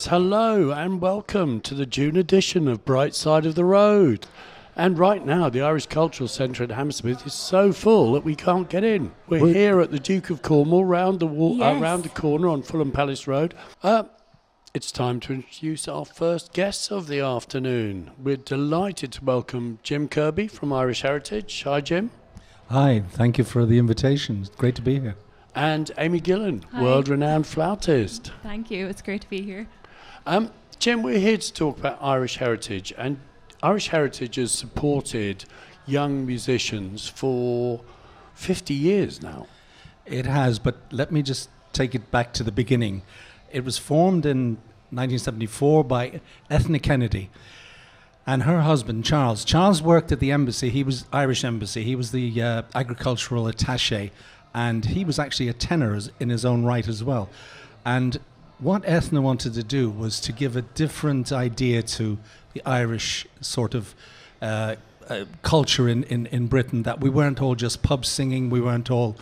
Hello and welcome to the June edition of Bright Side of the Road. And right now, the Irish Cultural Centre at Hammersmith is so full that we can't get in. We're here at the Duke of Cornwall, round the corner on Fulham Palace Road. It's time to introduce our first guests of the afternoon. We're delighted to welcome Jim Kirby from Irish Heritage. Hi, Jim. Hi, thank you for the invitation. It's great to be here. And Amy Gillen, Hi. world-renowned flautist. Thank you. It's great to be here. Jim, we're here to talk about Irish Heritage, and Irish Heritage has supported young musicians for 50 years now. It has, but let me just take it back to the beginning. It was formed in 1974 by Ethna Kennedy and her husband, Charles. Charles worked at the embassy. He was Irish embassy. He was the agricultural attaché, and he was actually a tenor in his own right as well. And what Ethna wanted to do was to give a different idea to the Irish sort of culture in Britain, that we weren't all just pub singing, we weren't all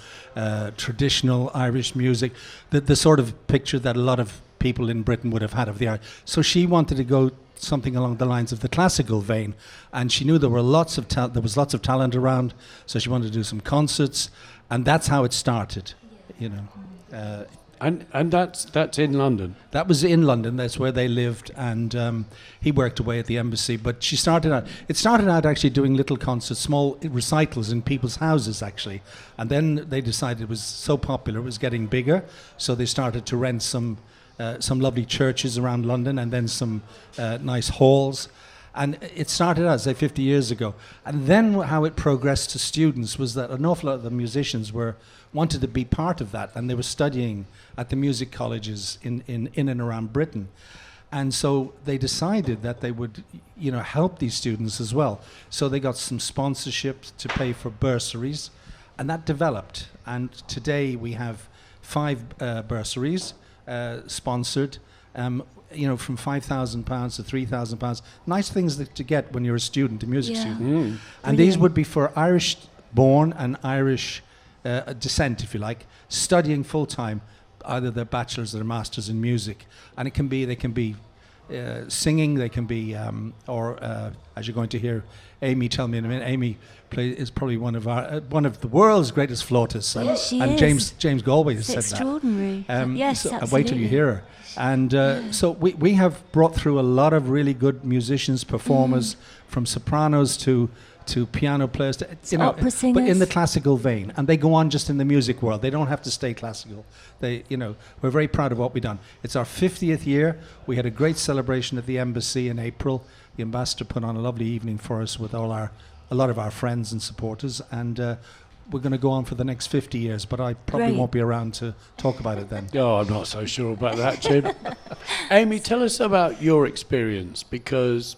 traditional Irish music, the sort of picture that a lot of people in Britain would have had of the Irish. So she wanted to go something along the lines of the classical vein, and she knew there was lots of talent around, so she wanted to do some concerts, and that's how it started, you know. And that's in London. That was in London. That's where they lived, and he worked away at the embassy. But it started out actually doing little concerts, small recitals in people's houses actually, and then they decided it was so popular, it was getting bigger, so they started to rent some lovely churches around London, and then some nice halls. And it started out, say, 50 years ago. And then how it progressed to students was that an awful lot of the musicians wanted to be part of that, and they were studying at the music colleges in and around Britain. And so they decided that they would, help these students as well. So they got some sponsorships to pay for bursaries, and that developed. And today we have 5 bursaries sponsored, from £5,000 to £3,000. Nice things to get when you're a student, a music student. And Brilliant. these would be for Irish-born and Irish descent, if you like, studying full-time, either their bachelor's or their master's in music. And they can be singing, they can be, as you're going to hear Amy tell me in a minute, Amy is probably one of the world's greatest flautists. Yes, she and is. James Galway has It's said extraordinary. that. Yes, so absolutely. wait till you hear her. And so we have brought through a lot of really good musicians, performers, from sopranos to piano players, opera singers. but in the classical vein. And they go on just in the music world. They don't have to stay classical. We're very proud of what we've done. It's our 50th year. We had a great celebration at the embassy in April. The ambassador put on a lovely evening for us with a lot of our friends and supporters. And we're going to go on for the next 50 years, but I probably Great. won't be around to talk about it then. Oh, I'm not so sure about that, Jim. Amy, tell us about your experience, because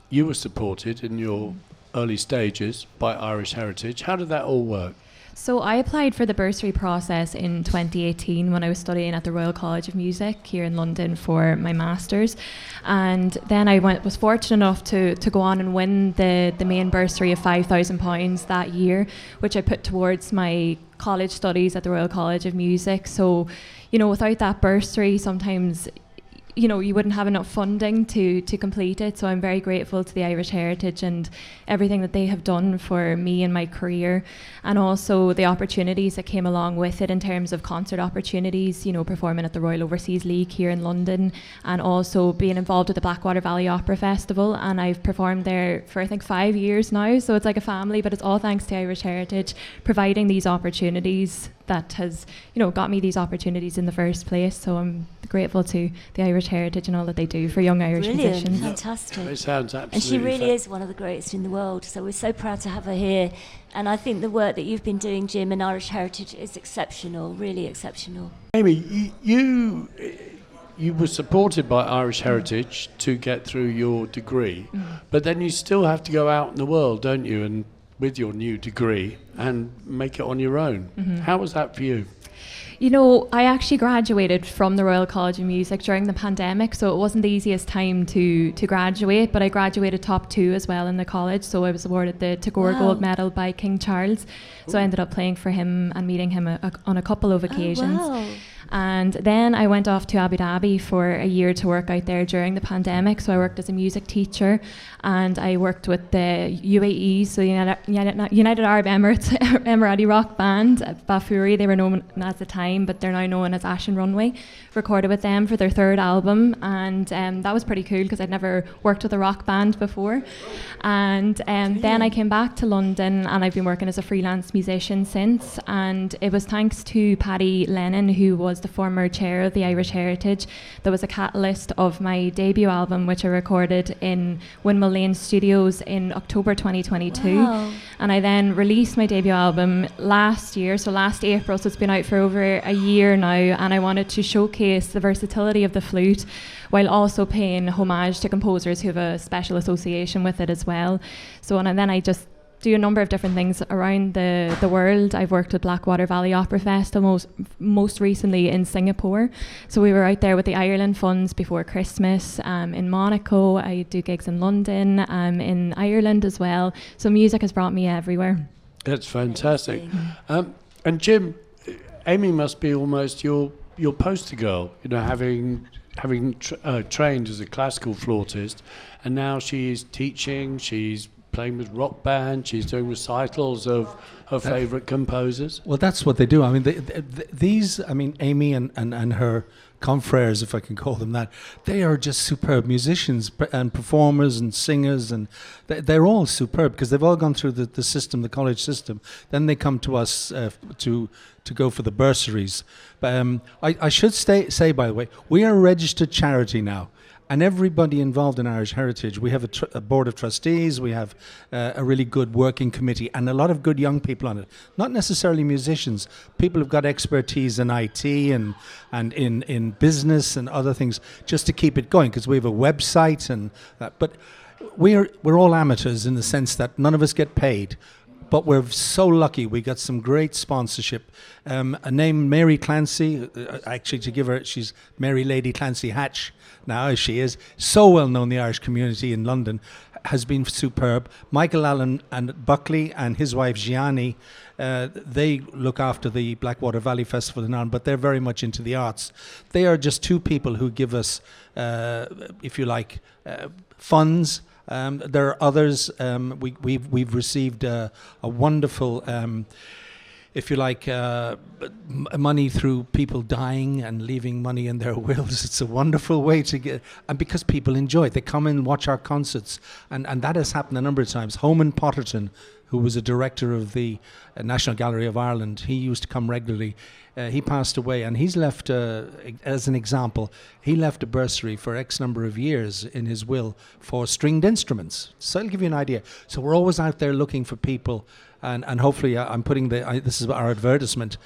you were supported in your early stages by Irish Heritage. How did that all work? So I applied for the bursary process in 2018 when I was studying at the Royal College of Music here in London for my master's, and then I was fortunate enough to go on and win the main bursary of £5,000 that year, which I put towards my college studies at the Royal College of Music. So, without that bursary, sometimes you wouldn't have enough funding to complete it. So I'm very grateful to the Irish Heritage and everything that they have done for me in my career, and also the opportunities that came along with it in terms of concert opportunities, performing at the Royal Overseas League here in London, and also being involved with the Blackwater Valley Opera Festival. And I've performed there for I think 5 years now, so it's like a family, but it's all thanks to Irish Heritage providing these opportunities that has got me these opportunities in the first place. So I'm grateful to the Irish Heritage and all that they do for young Irish Brilliant, musicians. fantastic. It sounds absolutely And she really is one of the greatest in the world, so we're so proud to have her here. And I think the work that you've been doing, Jim, in Irish Heritage is exceptional, really exceptional. Amy, you were supported by Irish Heritage to get through your degree, but then you still have to go out in the world, don't you, and with your new degree and make it on your own. How was that for you? You know, I actually graduated from the Royal College of Music during the pandemic, so it wasn't the easiest time to graduate, but I graduated top 2 as well in the college, so I was awarded the Tagore Gold Medal by King Charles. So I ended up playing for him and meeting him on a couple of occasions. Oh, wow. And then I went off to Abu Dhabi for a year to work out there during the pandemic. So I worked as a music teacher, and I worked with the UAE, so United Arab Emirates Emirati rock band, Bafuri. They were known at the time, but they're now known as Ashen Runway. Recorded with them for their 3rd album, and that was pretty cool because I'd never worked with a rock band before. And then I came back to London, and I've been working as a freelance musician since. And it was thanks to Paddy Lennon, who was the former chair of the Irish Heritage, that was a catalyst of my debut album, which I recorded in Windmill Lane Studios in October 2022. Wow. And I then released my debut album last year, so last April, so it's been out for over a year now, and I wanted to showcase the versatility of the flute while also paying homage to composers who have a special association with it as well. So, and then I just do a number of different things around the world. I've worked with Blackwater Valley Opera Festival most recently in Singapore. So we were out there with the Ireland Funds before Christmas. In Monaco, I do gigs in London, in Ireland as well. So music has brought me everywhere. That's fantastic. And Jim, Amy must be almost your poster girl, you know, having trained as a classical flautist, and now she's teaching, she's playing with rock band, she's doing recitals of her favourite composers. Well, that's what they do. I mean, these, I mean, Amy and her confreres, if I can call them that, they are just superb musicians and performers and singers, and they're all superb because they've all gone through the system, the college system. Then they come to us to go for the bursaries. But I should say, by the way, we are a registered charity now. And everybody involved in Irish Heritage, we have a board of trustees, we have a really good working committee, and a lot of good young people on it. Not necessarily musicians, people who've got expertise in IT and in business and other things, just to keep it going, because we have a website and that. But we're all amateurs in the sense that none of us get paid. But we're so lucky. We got some great sponsorship. A name, Mary Clancy, actually to give her, she's Mary Lady Clancy Hatch now, as she is. So well known in the Irish community in London, has been superb. Michael Allen and Buckley and his wife Gianni, they look after the Blackwater Valley Festival in Ireland, but they're very much into the arts. They are just 2 people who give us, if you like, funds. There are others. We've received a wonderful, if you like, money through people dying and leaving money in their wills. It's a wonderful way to get, and because people enjoy it, they come in and watch our concerts, and that has happened a number of times. Homan Potterton, who was a director of the National Gallery of Ireland, he used to come regularly. He passed away, and he's left, as an example, he left a bursary for X number of years in his will for stringed instruments. So I'll give you an idea. So we're always out there looking for people, and hopefully I'm putting this is our advertisement.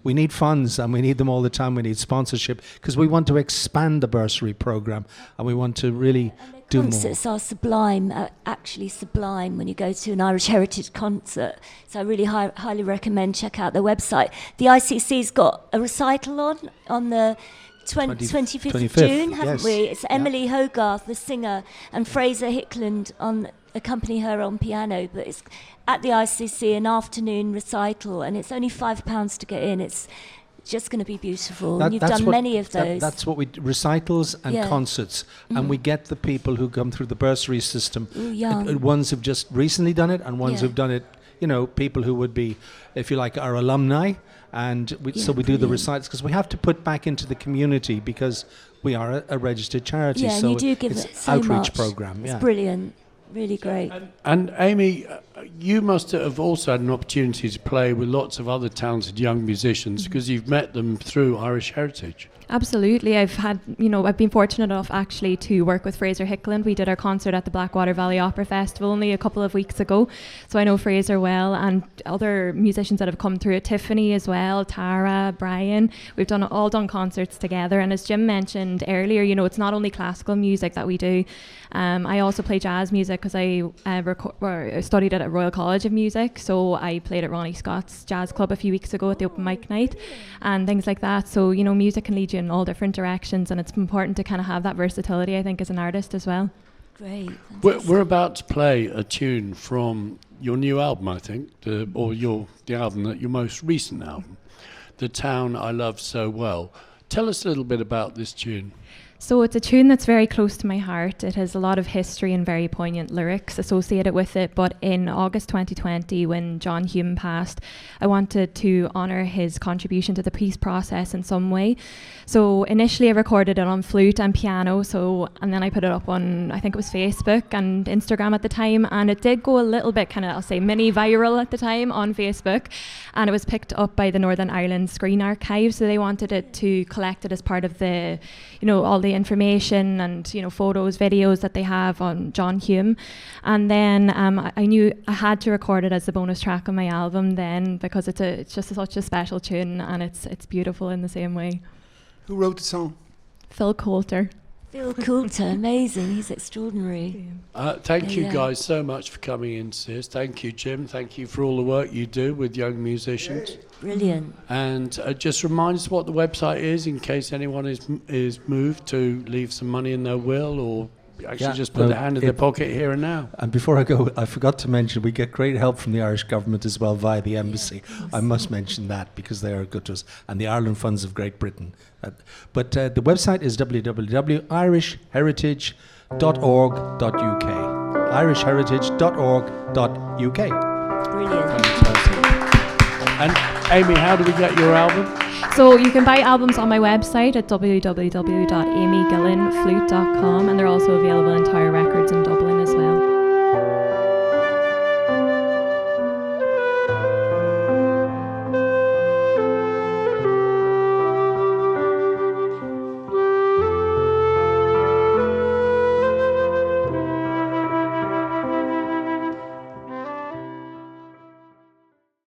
We need funds, and we need them all the time. We need sponsorship, because we want to expand the bursary program, and we want to really do more. Concerts are sublime, actually sublime when you go to an Irish Heritage concert. So I really highly recommend check out their website. The ICC's got a recital on the 25th of June, haven't we? It's Emily Hogarth, the singer, and Fraser Hickland accompany her on piano. But it's at the ICC, an afternoon recital, and it's only £5 to get in. It's just going to be beautiful. And you've done many of those. That's what we recitals and concerts, and we get the people who come through the bursary system. Ones who've just recently done it, and ones who've done it. You know, people who would be, if you like, our alumni, and we do the recitals because we have to put back into the community because we are a registered charity. Yeah, so and you do give it's it so outreach much. program. It's brilliant. Really great. And Amy, you must have also had an opportunity to play with lots of other talented young musicians because you've met them through Irish Heritage. Absolutely. I've been fortunate enough actually to work with Fraser Hickland. We did our concert at the Blackwater Valley Opera Festival only a couple of weeks ago. So I know Fraser well, and other musicians that have come through it, Tiffany as well, Tara, Brian. We've all done concerts together. And as Jim mentioned earlier, it's not only classical music that we do. I also play jazz music because I studied at at Royal College of Music, so I played at Ronnie Scott's Jazz Club a few weeks ago at the open mic night and things like that. So, you know, music can lead you in all different directions, and it's important to kind of have that versatility, I think, as an artist as well. Great. We're about to play a tune from your new album, I think, the album, your most recent album, The Town I Love So Well. Tell us a little bit about this tune. So it's a tune that's very close to my heart. It has a lot of history and very poignant lyrics associated with it. But in August 2020, when John Hume passed, I wanted to honour his contribution to the peace process in some way. So initially I recorded it on flute and piano, and then I put it up on, I think it was Facebook and Instagram at the time, and it did go a little bit kind of, I'll say, mini viral at the time on Facebook, and it was picked up by the Northern Ireland Screen Archive, so they wanted it to collect it as part of the, you know, all the information and, you know, photos, videos that they have on John Hume. And then I knew I had to record it as the bonus track on my album then, because it's just such a special tune, and it's beautiful in the same way. Who wrote the song? Phil Coulter. Phil Coulter, amazing. He's extraordinary. Thank you guys so much for coming in to see us. Thank you, Jim. Thank you for all the work you do with young musicians. Brilliant. And just remind us what the website is in case anyone is moved to leave some money in their will or actually just put their hand in their pocket here and now. And before I go, I forgot to mention we get great help from the Irish government as well via the embassy. I must mention that because they are good to us. And the Ireland Funds of Great Britain. But the website is www.irishheritage.org.uk. irishheritage.org.uk. Brilliant. Fantastic. And Amy, how do we get your album? So you can buy albums on my website at www.amygillenflute.com, and they're also available in Tower Records in Dublin as well.